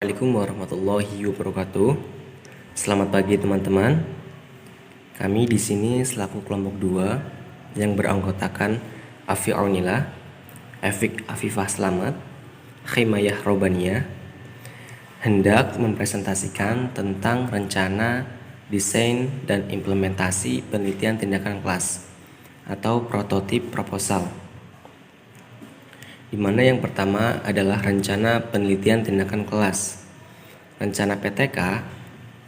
Assalamualaikum warahmatullahi wabarakatuh. Selamat pagi teman-teman. Kami di sini selaku kelompok 2 yang beranggotakan Afi Aunila, Efik Afifah Slamet, Khimayah Robaniyah hendak mempresentasikan tentang rencana, desain, dan implementasi penelitian tindakan kelas atau prototip proposal, di mana yang pertama adalah rencana penelitian tindakan kelas. Rencana PTK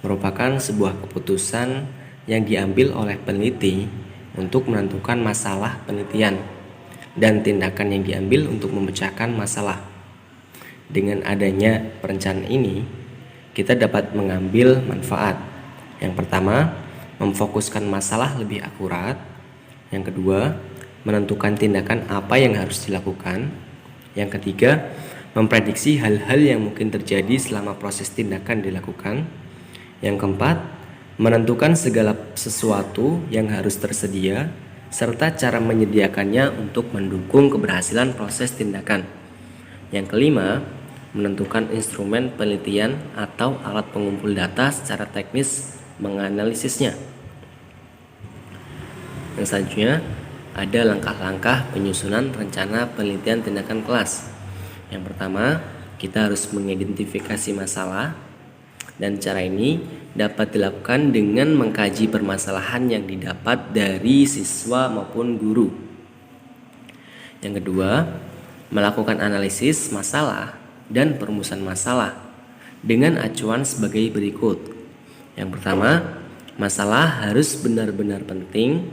merupakan sebuah keputusan yang diambil oleh peneliti untuk menentukan masalah penelitian dan tindakan yang diambil untuk memecahkan masalah. Dengan adanya perencanaan ini, kita dapat mengambil manfaat. Yang pertama, memfokuskan masalah lebih akurat. Yang kedua, menentukan tindakan apa yang harus dilakukan. Yang ketiga, memprediksi hal-hal yang mungkin terjadi selama proses tindakan dilakukan. Yang keempat, menentukan segala sesuatu yang harus tersedia serta cara menyediakannya untuk mendukung keberhasilan proses tindakan. Yang kelima, menentukan instrumen penelitian atau alat pengumpul data secara teknis menganalisisnya. Yang selanjutnya, ada langkah-langkah penyusunan rencana penelitian tindakan kelas. Yang pertama, kita harus mengidentifikasi masalah, dan cara ini dapat dilakukan dengan mengkaji permasalahan yang didapat dari siswa maupun guru. Yang kedua, melakukan analisis masalah dan perumusan masalah dengan acuan sebagai berikut. Yang pertama, masalah harus benar-benar penting,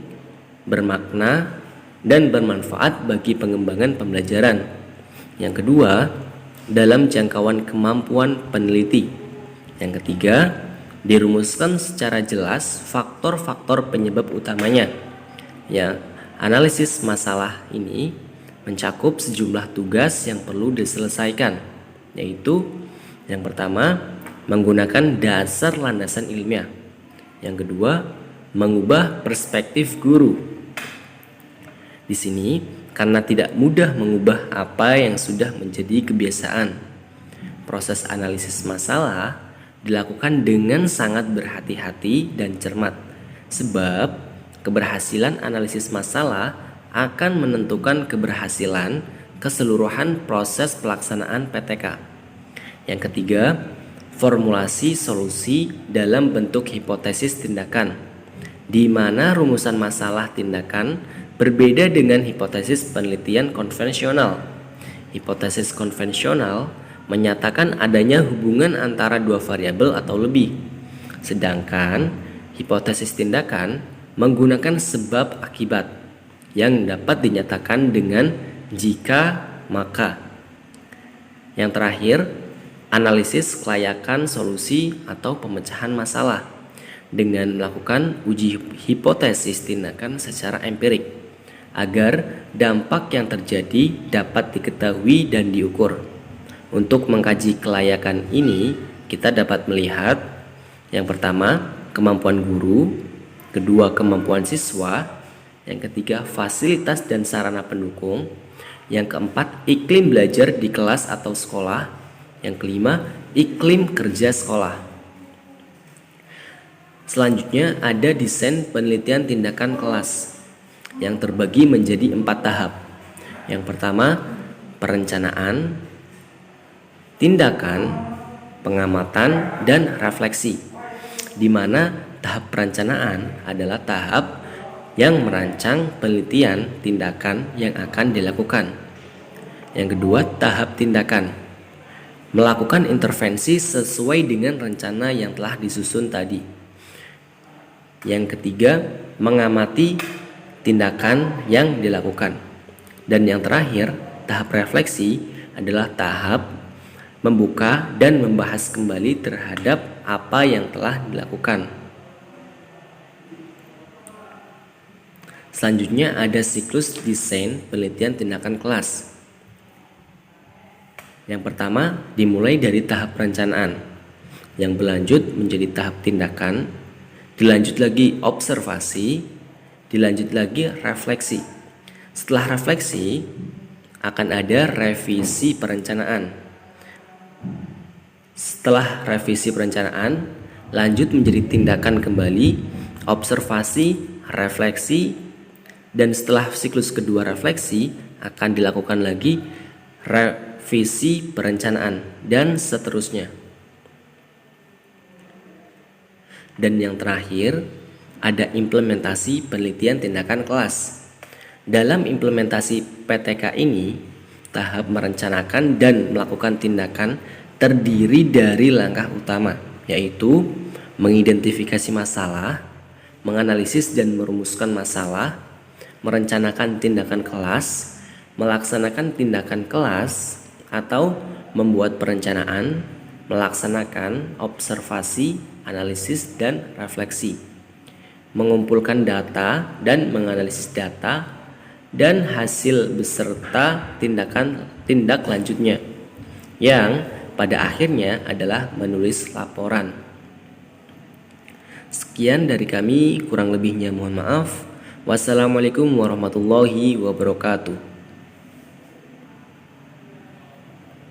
bermakna, dan bermanfaat bagi pengembangan pembelajaran. Yang kedua, dalam jangkauan kemampuan peneliti. Yang ketiga, dirumuskan secara jelas faktor-faktor penyebab utamanya. Ya, analisis masalah ini mencakup sejumlah tugas yang perlu diselesaikan, yaitu yang pertama, menggunakan dasar landasan ilmiah. Yang kedua, mengubah perspektif guru. Di sini, karena tidak mudah mengubah apa yang sudah menjadi kebiasaan, proses analisis masalah dilakukan dengan sangat berhati-hati dan cermat, sebab keberhasilan analisis masalah akan menentukan keberhasilan keseluruhan proses pelaksanaan PTK. Yang ketiga, formulasi solusi dalam bentuk hipotesis tindakan, di mana rumusan masalah tindakan berbeda dengan hipotesis penelitian konvensional. Hipotesis konvensional menyatakan adanya hubungan antara dua variabel atau lebih, sedangkan hipotesis tindakan menggunakan sebab akibat yang dapat dinyatakan dengan jika maka. Yang terakhir, analisis kelayakan solusi atau pemecahan masalah dengan melakukan uji hipotesis tindakan secara empirik agar dampak yang terjadi dapat diketahui dan diukur. Untuk mengkaji kelayakan ini, kita dapat melihat yang pertama, kemampuan guru, kedua, kemampuan siswa, yang ketiga, fasilitas dan sarana pendukung, yang keempat, iklim belajar di kelas atau sekolah, yang kelima, iklim kerja sekolah. Selanjutnya ada desain penelitian tindakan kelas yang terbagi menjadi 4 tahap. Yang pertama, perencanaan, tindakan, pengamatan, dan refleksi, di mana tahap perencanaan adalah tahap yang merancang penelitian tindakan yang akan dilakukan. Yang kedua, tahap tindakan, melakukan intervensi sesuai dengan rencana yang telah disusun tadi. Yang ketiga, mengamati tindakan yang dilakukan. Dan yang terakhir, tahap refleksi adalah tahap membuka dan membahas kembali terhadap apa yang telah dilakukan. Selanjutnya ada siklus desain penelitian tindakan kelas. Yang pertama dimulai dari tahap perencanaan, yang berlanjut menjadi tahap tindakan, dilanjut lagi observasi, dilanjut lagi refleksi. Setelah refleksi akan ada revisi perencanaan. Setelah revisi perencanaan, lanjut menjadi tindakan kembali, observasi, refleksi, dan setelah siklus kedua refleksi akan dilakukan lagi revisi perencanaan dan seterusnya. Dan yang terakhir, ada implementasi penelitian tindakan kelas. Dalam implementasi PTK ini, tahap merencanakan dan melakukan tindakan terdiri dari langkah utama, yaitu mengidentifikasi masalah, menganalisis dan merumuskan masalah, merencanakan tindakan kelas, melaksanakan tindakan kelas, atau membuat perencanaan, melaksanakan observasi, analisis, dan refleksi, mengumpulkan data dan menganalisis data, dan hasil beserta tindak lanjutnya, yang pada akhirnya adalah menulis laporan. Sekian dari kami, kurang lebihnya mohon maaf. Wassalamualaikum warahmatullahi wabarakatuh.